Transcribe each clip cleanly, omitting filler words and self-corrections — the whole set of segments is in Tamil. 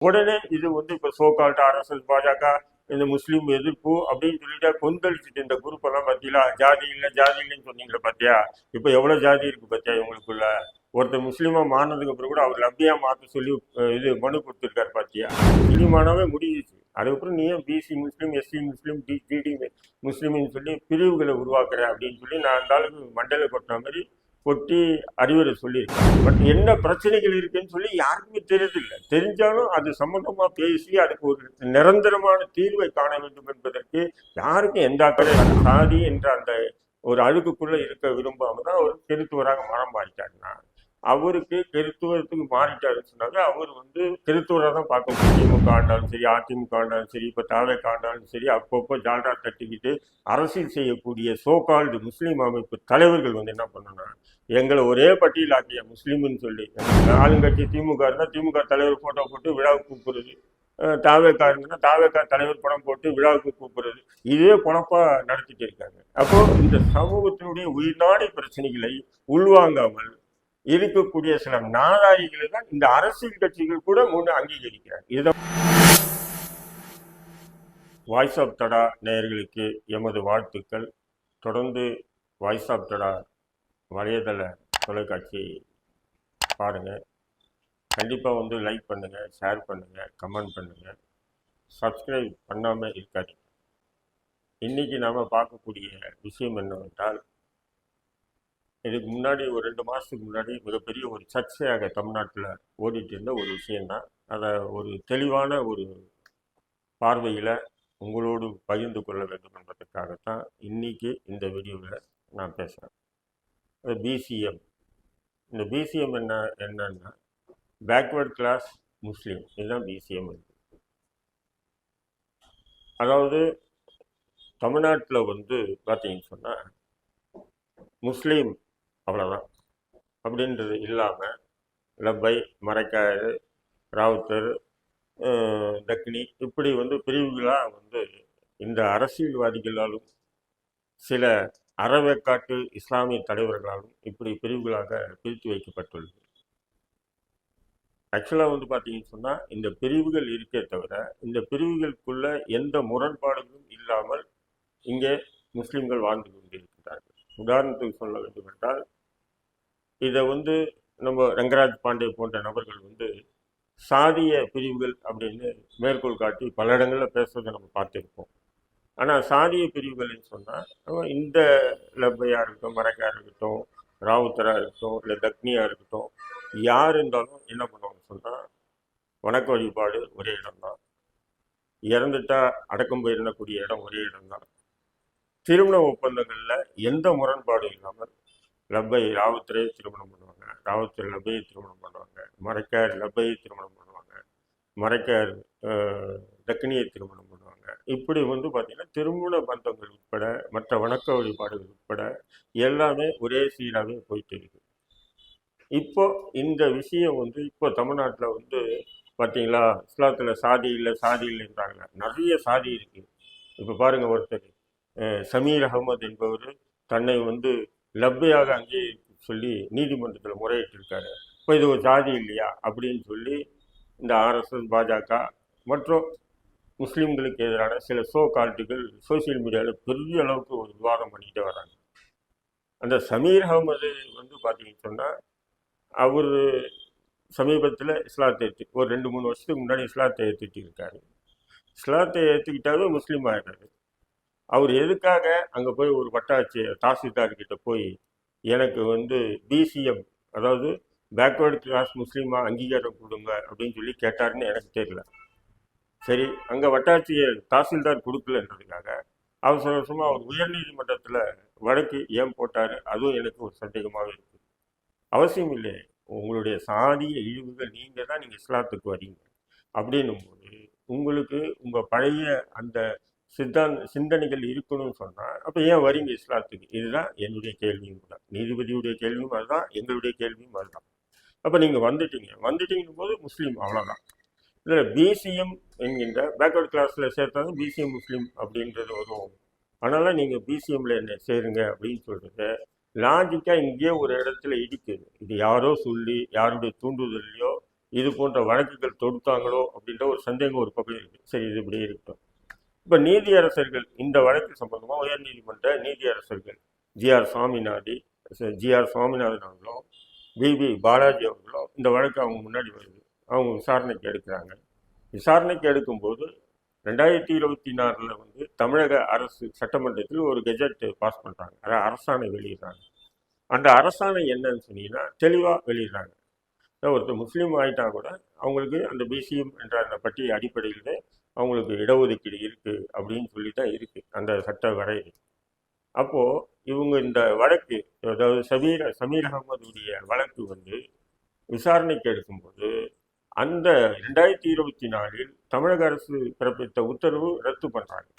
உடனே இது வந்து இப்போ சோகால்ட் ஆர்எஸ்எஸ் பாஜக இந்த முஸ்லீம் எதிர்ப்பு அப்படின்னு சொல்லிட்டு கொந்தளிச்சுட்டு இந்த குரூப் எல்லாம் பார்த்தீங்களா, ஜாதி இல்லை ஜாதி இல்லைன்னு சொன்னீங்களே பார்த்தியா, இப்போ எவ்வளோ ஜாதி இருக்கு பார்த்தியா இவங்களுக்குள்ள. ஒருத்தர் முஸ்லீமா மாறினதுக்கு அப்புறம் கூட அவர் லப்பியா மாற்ற சொல்லி இது மனு கொடுத்துருக்காரு பார்த்தியா. முஸ்லீமானவே முடிஞ்சிச்சு. அதுக்கப்புறம் நீ ஏன் பிசி முஸ்லீம், எஸ்சி முஸ்லீம், டிடி முஸ்லீம்னு சொல்லி பிரிவுகளை உருவாக்குற அப்படின்னு சொல்லி நான் அந்த ஆளுக்கு மண்டல கொட்டின மாதிரி கொட்டி அறிவுரை சொல்லியிருக்காங்க. பட் என்ன பிரச்சனைகள் இருக்குன்னு சொல்லி யாருக்குமே தெரியதில்லை. தெரிஞ்சாலும் அது சம்பந்தமா பேசி அதுக்கு ஒரு நிரந்தரமான தீர்வை காண வேண்டும் என்பதற்கு யாருக்கும் எந்த அக்கறை. சாதி என்ற அந்த ஒரு அழுக்குக்குள்ள இருக்க விரும்பாம தான் அவர் கிறித்துவராக மனம் மாறிட்டாருன்னா, அவருக்கு கிறித்துவத்துக்கு மாறிட்டாருன்னு சொன்னாங்க. அவர் வந்து கிறித்துவராக தான் பார்க்க முடியும். திமுக ஆண்டாலும் சரி, அதிமுக ஆண்டாலும் சரி, இப்போ தாவேக ஆண்டாலும் சரி, அப்பப்போ ஜால்ரா தட்டிக்கிட்டு அரசியல் செய்யக்கூடிய சோகால்டு முஸ்லீம் அமைப்பு தலைவர்கள் வந்து என்ன பண்ணணும், எங்களை ஒரே பட்டியல் ஆக்கிய முஸ்லீம்னு சொல்லி ஆளுங்கட்சி திமுக இருந்தால் திமுக தலைவர் போட்டோ போட்டு விழாவுக்கு கூப்பிடுறது, தாவேக்கா இருந்ததுன்னா தாவேக்கா தலைவர் படம் போட்டு விழாவுக்கு கூப்பிடுறது, இதே பொழப்பா நடத்திட்டு இருக்காங்க. அப்போ இந்த சமூகத்தினுடைய உயிர்நாடி பிரச்சனைகளை உள்வாங்காமல் இருக்கக்கூடிய சில நாதாரிகளை தான் இந்த அரசியல் கட்சிகள் கூட முன்னு அங்கீகரிக்கிறார். இதுதான் வாய்ஸ் ஆஃப் தடா நேயர்களுக்கு எமது வாழ்த்துக்கள். தொடர்ந்து வாய்ஸ் ஆஃப் தடா வலைதள தொலைக்காட்சி பாருங்கள். கண்டிப்பாக வந்து லைக் பண்ணுங்கள், ஷேர் பண்ணுங்கள், கமெண்ட் பண்ணுங்கள், சப்ஸ்கிரைப் பண்ணாமல் இருக்காது. இன்றைக்கி நாம் பார்க்கக்கூடிய விஷயம் என்னவென்றால், இதுக்கு முன்னாடி ஒரு 2 மாதத்துக்கு முன்னாடி மிகப்பெரிய ஒரு சர்ச்சையாக தமிழ்நாட்டில் ஓடிட்டு இருந்த ஒரு விஷயந்தான். அதை ஒரு தெளிவான ஒரு பார்வையில் உங்களோடு பகிர்ந்து கொள்ள வேண்டும் என்பதற்காகத்தான் இன்றைக்கி இந்த வீடியோவில் நான் பேசுகிறேன். பிசிஎம். இந்த பிசிஎம் என்னன்னா பேக்வர்ட் கிளாஸ் முஸ்லீம். இதுதான் பிசிஎம். அதாவது தமிழ்நாட்டில் வந்து பார்த்தீங்கன்னு சொன்னால் முஸ்லீம் அவ்வளோதான் அப்படின்றது இல்லாமல் லப்பை, மரைக்காயர், ராவுத்தர், தக்னி இப்படி வந்து பிரிவுகளாக வந்து இந்த அரசியல்வாதிகளாலும் சில அறவேக்காட்டு இஸ்லாமிய தலைவர்களாலும் இப்படி பிரிவுகளாக பிரித்து வைக்கப்பட்டுள்ளது. ஆக்சுவலாக வந்து பார்த்தீங்கன்னு சொன்னால் இந்த பிரிவுகள் இருக்கே தவிர இந்த பிரிவுகளுக்குள்ள எந்த முரண்பாடுகளும் இல்லாமல் இங்கே முஸ்லீம்கள் வாழ்ந்து கொண்டிருக்கிறார்கள். உதாரணத்துக்கு சொல்ல வேண்டும் என்றால், இதை வந்து நம்ம ரங்கராஜ் பாண்டே போன்ற நபர்கள் வந்து சாதிய பிரிவுகள் அப்படின்னு மேற்கோள் காட்டி பல இடங்களில் பேசுறதை நம்ம பார்த்துருப்போம். ஆனால் சாதிய பிரிவுகள்னு சொன்னால் இந்த லப்பையாக இருக்கட்டும், மரக்காக இருக்கட்டும், ராவுத்தராக இருக்கட்டும், இல்லை தக்னியாக இருக்கட்டும், யார் இருந்தாலும் என்ன பண்ணுவாங்க சொன்னால் வணக்க வழிபாடு ஒரே இடம்தான், இறந்துட்டா அடக்கம் போயிருந்தக்கூடிய இடம் ஒரே இடம்தான். திருமண ஒப்பந்தங்களில் எந்த முரண்பாடும் இல்லாமல் லப்பை ராவுத்தரே திருமணம் பண்ணுவாங்க, ராவுத்தர் லப்பையை திருமணம் பண்ணுவாங்க, மரைக்கார் லப்பையை திருமணம் பண்ணுவாங்க, மரைக்கார் தக்னியை திருமணம் பண்ணுவாங்க. இப்படி வந்து பார்த்திங்கன்னா திருமண பந்தங்கள் உட்பட மற்ற வணக்க வழிபாடுகள் உட்பட எல்லாமே ஒரே சீராகவே போயிட்டு இருக்கு. இப்போ இந்த விஷயம் வந்து இப்போ தமிழ்நாட்டில் வந்து பார்த்தீங்களா, இஸ்லாத்தில் சாதி இல்லை சாதி இல்லைன்றாங்க. நிறைய சாதி இருக்குது. இப்போ பாருங்கள், ஒருத்தர் சமீர் அகமது என்பவர் தன்னை வந்து லப்பையாக அங்கே சொல்லி நீதிமன்றத்தில் முறையிட்டிருக்காரு. இப்போ இது ஒரு சாதி இல்லையா அப்படின்னு சொல்லி இந்த ஆர்எஸ்எஸ், பாஜக மற்றும் முஸ்லீம்களுக்கு எதிரான சில கால்ட்டுகள் சோசியல் மீடியாவில் பெரிய அளவுக்கு ஒரு விவாதம் பண்ணிக்கிட்டே வராங்க. அந்த சமீர் அகமது வந்து பார்த்தீங்கன்னு சொன்னால் அவர் சமீபத்தில் இஸ்லாத்தை ஒரு 2-3 வருஷத்துக்கு முன்னாடி இஸ்லாத்தை ஏற்றுட்டு இருக்காரு. இஸ்லாத்தை ஏற்றுக்கிட்டாவே முஸ்லீம் ஆகிட்டாரு. அவர் எதுக்காக அங்கே போய் ஒரு வட்டாட்சியர் தாசில்தார்கிட்ட போய் எனக்கு வந்து பிசிஎம், அதாவது பேக்வேர்டு கிளாஸ் முஸ்லீமாக அங்கீகாரம் கொடுங்க அப்படின்னு சொல்லி கேட்டாருன்னு எனக்கு தெரியல. சரி, அங்கே வட்டாட்சியர் தாசில்தார் கொடுக்கலன்றதுக்காக அவசர அவசரமாக அவர் உயர்நீதிமன்றத்தில் வழக்கு ஏன் போட்டார், அதுவும் எனக்கு ஒரு சந்தேகமாக இருக்குது. அவசியம் இல்லை. உங்களுடைய சாதிய இழிவுகள் நீங்கள் தான் நீங்கள் இஸ்லாத்துக்கு வரீங்க அப்படின்னும் போது உங்களுக்கு உங்கள் பழைய அந்த சிந்தனைகள் இருக்கணும்னு சொன்னால் அப்போ ஏன் வரீங்க இஸ்லாத்துக்கு? இதுதான் என்னுடைய கேள்வியும் கூட. நீதிபதியுடைய கேள்வியும் அதுதான், எங்களுடைய கேள்வியும் அதுதான். அப்போ நீங்கள் வந்துட்டீங்கும் போது முஸ்லீம், அவ்வளோதான். இதில் பிசிஎம் என்கின்ற பேக்வர்ட் கிளாஸில் சேர்த்தாலும் பிசிஎம் முஸ்லீம் அப்படின்றது வரும். அதனால் நீங்கள் பிசிஎம்மில் என்ன சேருங்க அப்படின்னு சொல்கிறது லாஜிக்காக இங்கேயே ஒரு இடத்துல இடிக்குது. இது யாரோ சொல்லி யாருடைய தூண்டுதல்லையோ இது போன்ற வழக்குகள் தொடுத்தாங்களோ அப்படின்ற ஒரு சந்தேகம் ஒரு பக்கம் இருக்குது. சரி, இது இப்படியே இருக்கட்டும். இப்போ நீதியரசர்கள் இந்த வழக்கு சம்பந்தமாக உயர்நீதிமன்ற நீதியரசர்கள் ஜிஆர் சுவாமிநாதன் அவர்களும் பிபி பாலாஜி அவர்களும் இந்த வழக்கு அவங்க முன்னாடி வருது, அவங்க விசாரணைக்கு எடுக்கிறாங்க. விசாரணைக்கு எடுக்கும்போது 2024 வந்து தமிழக அரசு சட்டமன்றத்தில் ஒரு கெஜெட் பாஸ் பண்ணுறாங்க, அதாவது அரசாணை வெளியிடுறாங்க. அந்த அரசாணை என்னன்னு சொன்னீங்கன்னா தெளிவாக வெளியிடுறாங்க. ஒருத்தர் முஸ்லீம் ஆகிட்டா கூட அவங்களுக்கு அந்த பிசிஎம் என்ற அந்த பட்டியல் அடிப்படையில் அவங்களுக்கு இடஒதுக்கீடு இருக்குது அப்படின்னு சொல்லி தான் இருக்குது அந்த சட்ட வரையறை. அப்போது இவங்க இந்த வழக்கு, அதாவது சமீர் அகமதுடைய வழக்கு வந்து விசாரணைக்கு எடுக்கும்போது அந்த 2024 தமிழக அரசு பிறப்பித்த உத்தரவு ரத்து பண்ணுறாங்க.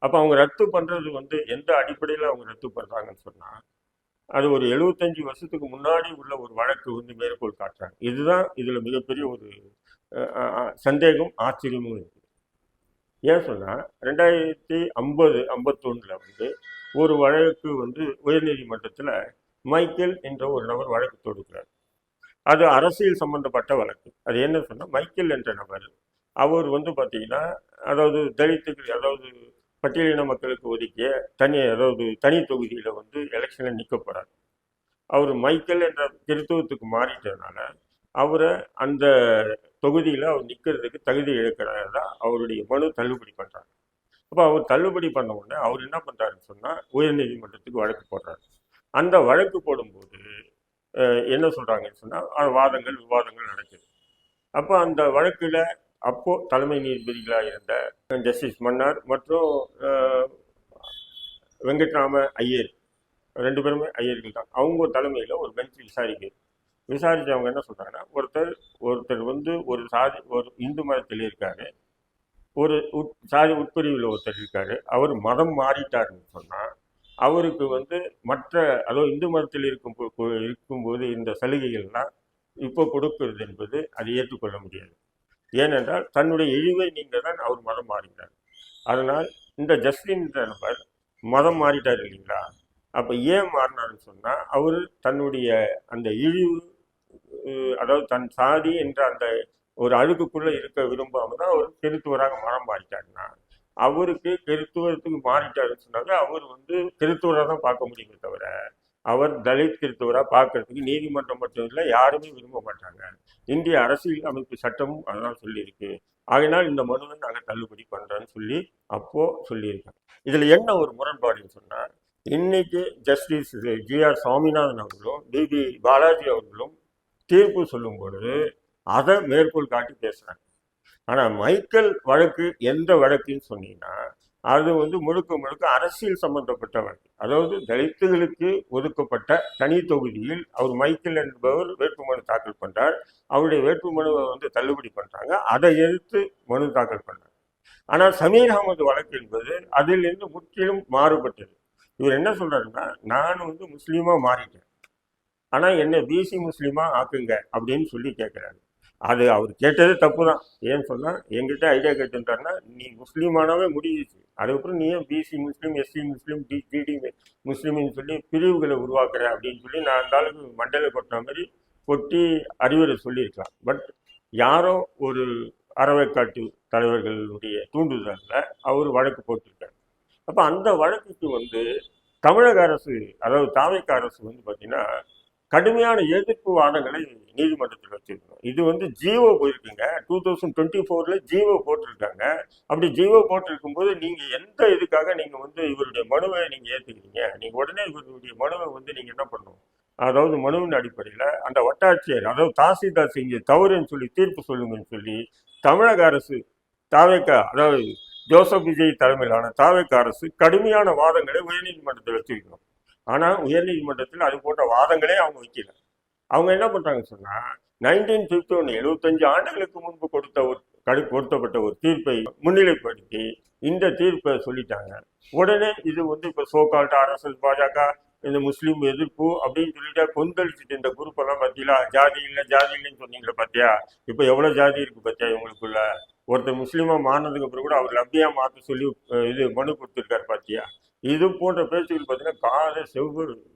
அப்போ அவங்க ரத்து பண்ணுறது வந்து எந்த அடிப்படையில் அவங்க ரத்து பண்ணுறாங்கன்னு சொன்னால், அது ஒரு 75 வருஷத்துக்கு முன்னாடி உள்ள ஒரு வழக்கு வந்து மேற்கோள் காட்டுறாங்க. இதுதான் இதில் மிகப்பெரிய ஒரு சந்தேகம், ஆச்சரியமும் இருக்குது. ஏன் சொன்னால் 2050-51 வந்து ஒரு வழக்கு வந்து உயர்நீதிமன்றத்தில் மைக்கேல் என்ற ஒரு நபர் வழக்கு தொடுக்கிறார். அது அரசியல் சம்பந்தப்பட்ட வழக்கு. அது என்ன சொன்னால், மைக்கேல் என்ற நபர் அவர் வந்து பார்த்தீங்கன்னா, அதாவது தலித்துகள், அதாவது பட்டியலின மக்களுக்கு ஒதுக்கிய தனி தொகுதியில் வந்து எலெக்ஷனில் நிற்க போகிறார். அவர் மைக்கேல் என்ற கிறித்துவத்துக்கு மாறிட்டதுனால அவரை அந்த தொகுதியில் அவர் நிற்கிறதுக்கு தகுதி இழக்கிறதா அவருடைய மனு தள்ளுபடி பண்ணுறாங்க. அப்போ அவர் தள்ளுபடி பண்ண உடனே அவர் என்ன பண்ணுறாருன்னு சொன்னால் உயர்நீதிமன்றத்துக்கு வழக்கு போடுறாரு. அந்த வழக்கு போடும்போது என்ன சொல்கிறாங்கன்னு சொன்னால் விவாதங்கள் நடக்குது. அப்போ அந்த வழக்கில் அப்போது தலைமை நீதிபதிகளாக இருந்த ஜஸ்டிஸ் மன்னார் மற்றும் வெங்கட்ராம ஐயர், 2 பேருமே ஐயர்கள் தான், அவங்க தலைமையில் ஒரு பெஞ்ச் விசாரிச்சவங்க என்ன சொல்கிறாங்கன்னா, ஒருத்தர் வந்து ஒரு இந்து மதத்தில் இருக்காரு, ஒரு சாதி உட்பிரிவில் ஒருத்தர் இருக்காரு, அவர் மதம் மாறிட்டாருன்னு சொன்னால் அவருக்கு வந்து அதாவது இந்து மதத்தில் இருக்கும்போது இந்த சலுகைகள்லாம் இப்போ கொடுக்கிறது என்பது அது ஏற்றுக்கொள்ள முடியாது. ஏனென்றால் தன்னுடைய இழிவை நீங்கள் தான் அவர் மதம் மாறினார். அதனால் இந்த ஜஸ்டின் நபர் மதம் மாறிட்டார் இல்லைங்களா? அப்போ ஏன் மாறினார்னு சொன்னால், அவர் தன்னுடைய அந்த இழிவு, அதாவது தன் சாதி என்ற அந்த ஒரு அழுக்குக்குள்ளே இருக்க விரும்பாமல் தான் அவர் கிறித்துவராக மதம் மாறிட்டாருன்னா, அவருக்கு கிறித்துவத்துக்கு மாறிட்டாருன்னு சொன்னாங்க அவர் வந்து கிறித்துவராக தான் பார்க்க முடியுமே தவிர அவர் தலித் கிறித்துவராக பார்க்கறதுக்கு நீதிமன்றம் மட்டும் இல்லை, யாருமே விரும்ப மாட்டாங்க. இந்திய அரசியல் அமைப்பு சட்டமும் அதெல்லாம் சொல்லியிருக்கு. ஆகையினால் இந்த மனுவை நாங்கள் தள்ளுபடி பண்ணுறோன்னு சொல்லி அப்போது சொல்லியிருக்காங்க. இதில் என்ன ஒரு முரண்பாடுன்னு சொன்னால், இன்னைக்கு ஜஸ்டிஸ் ஜிஆர் சுவாமிநாதன் அவர்களும் பிபி பாலாஜி அவர்களும் தீர்ப்பு சொல்லும் பொழுது அதை மேற்கோள் காட்டி பேசுகிறாங்க. ஆனால் மைக்கேல் வழக்கு எந்த வழக்குன்னு சொன்னீங்கன்னா, அது வந்து முழுக்க அரசியல் சம்பந்தப்பட்ட வழக்கு. அதாவது தலித்துகளுக்கு ஒதுக்கப்பட்ட தனி தொகுதியில் அவர் மைக்கேல் என்பவர் வேட்புமனு தாக்கல் பண்ணுறார். அவருடைய வேட்புமனுவை வந்து தள்ளுபடி பண்ணுறாங்க. அதை எதிர்த்து மனு தாக்கல் பண்ணுறாங்க. ஆனால் சமீர் அகமது வழக்கு என்பது அதிலிருந்து முற்றிலும் மாறுபட்டது. இவர் என்ன சொல்றாருன்னா, நான் வந்து முஸ்லீமா மாறிட்டேன், ஆனால் என்னை பிசி முஸ்லீமா ஆக்குங்க அப்படின்னு சொல்லி கேட்குறாரு. அது அவர் கேட்டது தப்பு தான். ஏன்னு சொன்னால், எங்கிட்ட ஐடியா கேட்டுட்டாருன்னா, நீ முஸ்லீமானாவே முடிஞ்சிச்சு, அதுக்கப்புறம் நீ ஏன் பிசி முஸ்லீம், எஸ்சி முஸ்லீம், டிடி முஸ்லீம்னு சொல்லி பிரிவுகளை உருவாக்குற அப்படின்னு சொல்லி நான் அந்த அளவுக்கு மண்டல கொட்டின மாதிரி கொட்டி அறிவுரை சொல்லியிருக்கலாம். பட் யாரோ ஒரு அறவைக்காட்டு தலைவர்களுடைய தூண்டுதலில் அவர் வழக்கு போட்டிருக்காரு. அப்போ அந்த வழக்குக்கு வந்து தமிழக அரசு, அதாவது தாவேக அரசு வந்து பார்த்தீங்கன்னா கடுமையான எதிர்ப்பு வாதங்களை நீதிமன்றத்தில் வச்சிருக்கோம். இது வந்து ஜீவோ போயிருக்குங்க, 2024 ஜீவோ போட்டிருக்காங்க. அப்படி ஜீவோ போட்டிருக்கும் போது நீங்கள் எந்த இதுக்காக நீங்கள் வந்து இவருடைய மனுவை நீங்கள் ஏற்றுக்கிறீங்க? நீங்கள் உடனே இவருடைய மனுவை வந்து நீங்கள் என்ன பண்ணணும், அதாவது மனுவின் அடிப்படையில் அந்த வட்டாட்சியர், அதாவது தாசில்தார் செஞ்ச தவறுன்னு சொல்லி தீர்ப்பு சொல்லுங்கன்னு சொல்லி தமிழக அரசு தாவேக, அதாவது ஜோசப் விஜய் தலைமையிலான தாவேக அரசு கடுமையான வாதங்களை உயர்நீதிமன்றத்தில் வச்சிருக்கணும். ஆனால் உயர்நீதிமன்றத்தில் அது போன்ற வாதங்களே அவங்க வைக்கல. அவங்க என்ன பண்ணுறாங்கன்னு சொன்னால், 1951 75 ஆண்டுகளுக்கு முன்பு கொடுத்தப்பட்ட ஒரு தீர்ப்பை முன்னிலைப்படுத்தி இந்த தீர்ப்பை சொல்லிட்டாங்க. உடனே இது வந்து இப்போ சோகால்ட் ஆர்எஸ்எஸ் பாஜக இந்த முஸ்லீம் எதிர்ப்பு அப்படின்னு சொல்லிட்டா கொந்தளிச்சுட்டு இந்த குரூப் எல்லாம் பார்த்தீங்களா, ஜாதி இல்லைன்னு சொன்னீங்களா, பார்த்தியா இப்போ எவ்வளோ ஜாதி இருக்குது பார்த்தியா இவங்களுக்குள்ள. ஒருத்தர் முஸ்லீமா மாறினதுக்கு அப்புறம் கூட அவர் லப்பியா மாற்ற சொல்லி இது மனு கொடுத்துருக்காரு பார்த்தியா. இது போன்ற பேச்சுகள் பார்த்தீங்கன்னா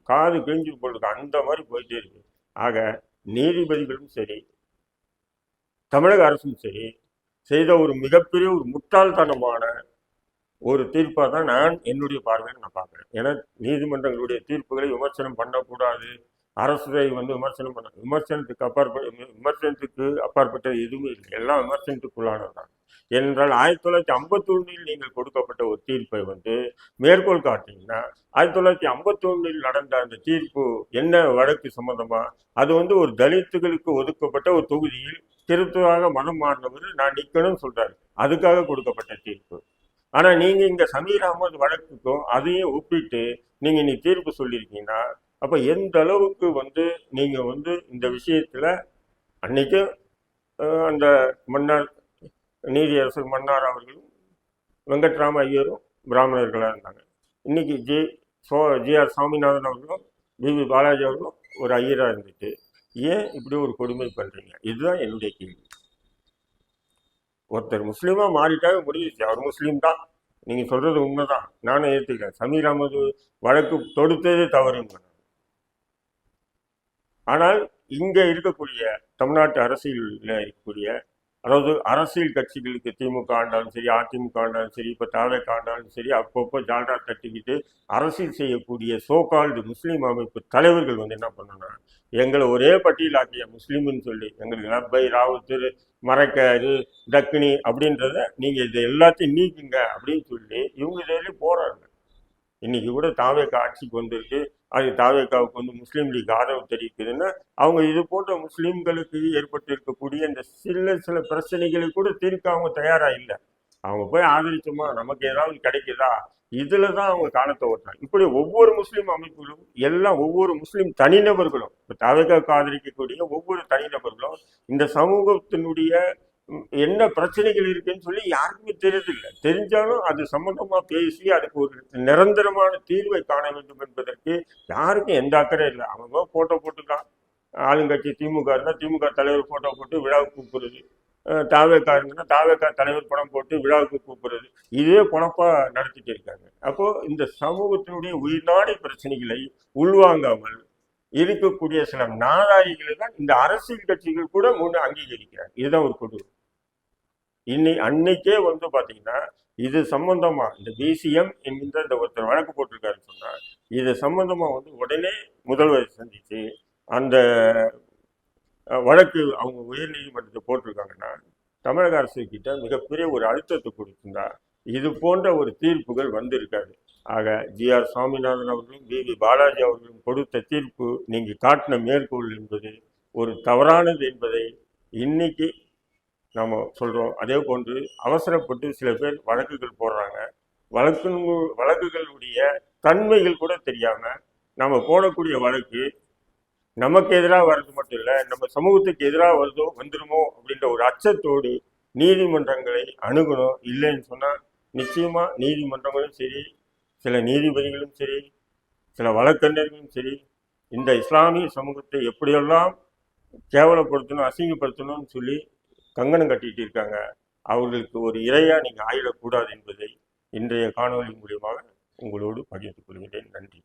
காது கிழிஞ்சு போட்டுருக்கு, அந்த மாதிரி போயிட்டே இருக்கு. ஆக நீதிபதிகளும் சரி, தமிழக அரசும் சரி செய்த ஒரு மிகப்பெரிய ஒரு முட்டாள்தனமான ஒரு தீர்ப்பாக தான் நான் என்னுடைய பார்வையில் நான் பார்க்குறேன். ஏன்னா நீதிமன்றங்களுடைய தீர்ப்புகளை விமர்சனம் பண்ணக்கூடாது, அரசை விமர்சனம் பண்ண விமர்சனத்துக்கு அப்பாற்பட்ட எதுவுமே இல்லை, எல்லாம் விமர்சனத்துக்குள்ளானதுதான். ஏனென்றால் 1951 நீங்கள் கொடுக்கப்பட்ட ஒரு தீர்ப்பை மேற்கோள் காட்டிங்கன்னா 1951 நடந்த அந்த தீர்ப்பு என்ன வழக்கு சம்பந்தமா, அது ஒரு தலித்துகளுக்கு ஒதுக்கப்பட்ட ஒரு தொகுதியில் திருத்தமாக மனம் மாறினவர் நான் நிக்கணும்னு சொல்றாரு, அதுக்காக கொடுக்கப்பட்ட தீர்ப்பு. ஆனா நீங்க இங்க சமீர் அகமது வழக்குக்கும் அதையும் ஒப்பிட்டு நீங்க நீ தீர்ப்பு சொல்லியிருக்கீங்கன்னா அப்ப எந்த அளவுக்கு நீங்க இந்த விஷயத்துல அன்னைக்கு அந்த மன்னார் நீதியரசர் மன்னார் அவர்களும் வெங்கட்ராம ஐயரும் பிராமணர்களா இருந்தாங்க. இன்னைக்கு ஜி.ஆர். சாமிநாதன் அவர்களும் பி.வி. பாலாஜி அவர்களும் ஒரு ஐயரா இருந்துட்டு ஏன் இப்படி ஒரு கொடுமை பண்றீங்க? இதுதான் என்னுடைய கேள்வி. ஒருத்தர் முஸ்லீமா மாறிட்டாவே முடிஞ்சிச்சு, அவர் முஸ்லீம் தான், நீங்க சொல்றது உண்மைதான், நானும் ஏற்றுக்கிறேன். சமீர் அகமது வழக்கு தொடுத்ததே தவறுங்க. ஆனால் இங்க இருக்கக்கூடிய தமிழ்நாட்டு அரசியலில் இருக்கக்கூடிய, அதாவது அரசியல் கட்சிகளுக்கு திமுக ஆண்டாலும் சரி, அதிமுக ஆண்டாலும் சரி, இப்போ தாவேக ஆண்டாலும் சரி, அப்பப்போ ஜால்ரா தட்டிக்கிட்டு அரசியல் செய்யக்கூடிய சோகால்டு முஸ்லீம் அமைப்பு தலைவர்கள் என்ன பண்ணணும்னா, எங்களை ஒரே பட்டியலாக்கிய முஸ்லீம்னு சொல்லி எங்களுக்கு லப்பை, ராவுத்தர், மரக்காரு, தக்னி அப்படின்றத நீங்க இது எல்லாத்தையும் நீக்குங்க அப்படின்னு சொல்லி இவங்க இதிலேயே போறாங்க. இன்னைக்கு கூட தாவேக ஆட்சிக்கு வந்திருக்கு, அது தாவேகாவுக்கு முஸ்லீம் லீக் ஆதரவு தெரிவிக்குதுன்னா அவங்க இது போன்ற முஸ்லீம்களுக்கு ஏற்பட்டு இருக்கக்கூடிய இந்த சில பிரச்சனைகளை கூட தீர்க்க அவங்க தயாரா இல்லை. அவங்க போய் ஆதரிச்சோமா நமக்கு ஏதாவது கிடைக்குதா, இதுலதான் அவங்க காலத்தை ஓட்டுறாங்க. இப்படி ஒவ்வொரு முஸ்லீம் அமைப்புகளும் எல்லாம் ஒவ்வொரு முஸ்லீம் தனிநபர்களும் இப்போ தாவேகாவுக்கு ஆதரிக்கக்கூடிய ஒவ்வொரு தனிநபர்களும் இந்த சமூகத்தினுடைய என்ன பிரச்சனைகள் இருக்குன்னு சொல்லி யாருக்குமே தெரியதில்லை. தெரிஞ்சாலும் அது சம்பந்தமா பேசி அதுக்கு ஒரு நிரந்தரமான தீர்வை காண வேண்டும் என்பதற்கு யாருக்கும் எந்த அக்கறை இல்லை. அவங்க போட்டோ போட்டுக்கலாம், ஆளுங்கட்சி திமுக இருந்தால் திமுக தலைவர் போட்டோ போட்டு விழாவுக்கு கூப்பிடுறது, தாவேகா இருந்ததுன்னா தாவேகா தலைவர் படம் போட்டு விழாவுக்கு கூப்பிடுறது, இதே பொழப்பா நடத்திட்டு இருக்காங்க. அப்போ இந்த சமூகத்தினுடைய உயிர்நாடி பிரச்சனைகளை உள்வாங்காமல் இருக்கக்கூடிய சில நாதாரிகளை தான் இந்த அரசியல் கட்சிகள் கூட முன்னு அங்கீகரிக்கிறாங்க. இதுதான் ஒரு கொடூரம். அன்னைக்கே பாத்தீங்கன்னா இது சம்பந்தமா இந்த பிசிஎம் என்கின்ற இந்த ஒருத்தர் வழக்கு போட்டிருக்காருன்னு சொன்னா இது சம்பந்தமா உடனே முதல்வர் சந்திச்சு அந்த வழக்கு அவங்க உயர் நீதிமன்றத்தை போட்டிருக்காங்கன்னா தமிழக அரசு கிட்ட மிகப்பெரிய ஒரு அழுத்தத்தை கொடுத்திருந்தா இது போன்ற ஒரு தீர்ப்புகள் வந்திருக்காது. ஆக ஜி.ஆர். சாமிநாதன் அவர்களும் பி.வி. பாலாஜி அவர்களும் கொடுத்த தீர்ப்பு நீங்க காட்டின மேற்கோள் என்பது ஒரு தவறானது என்பதை இன்னைக்கு நாம சொல்றோம். அதே போன்று அவசரப்பட்டு சில பேர் வழக்குகள் போடுறாங்க, வழக்குகளுடைய தன்மைகள் கூட தெரியாம நம்ம போடக்கூடிய வழக்கு நமக்கு எதிராக வர்றது மட்டும் இல்லை, நம்ம சமூகத்துக்கு எதிராக வந்துருமோ அப்படின்ற ஒரு அச்சத்தோடு நீதிமன்றங்களை அணுகணும். இல்லைன்னு சொன்னா நிச்சயமா நீதிமன்றங்களும் சரி, சில நீதிபதிகளும் சரி, சில வழக்கறிஞர்களும் சரி, இந்த இஸ்லாமிய சமூகத்தை எப்படியெல்லாம் கேவலப்படுத்தணும், அசிங்கப்படுத்தணும்னு சொல்லி கங்கணம் கட்டிட்டு இருக்காங்க. அவர்களுக்கு ஒரு இரையா நீங்க ஆயிடக்கூடாது என்பதை இன்றைய காணொலி மூலியமாக உங்களோடு பகிர்ந்து கொள்கிறேன். நன்றி.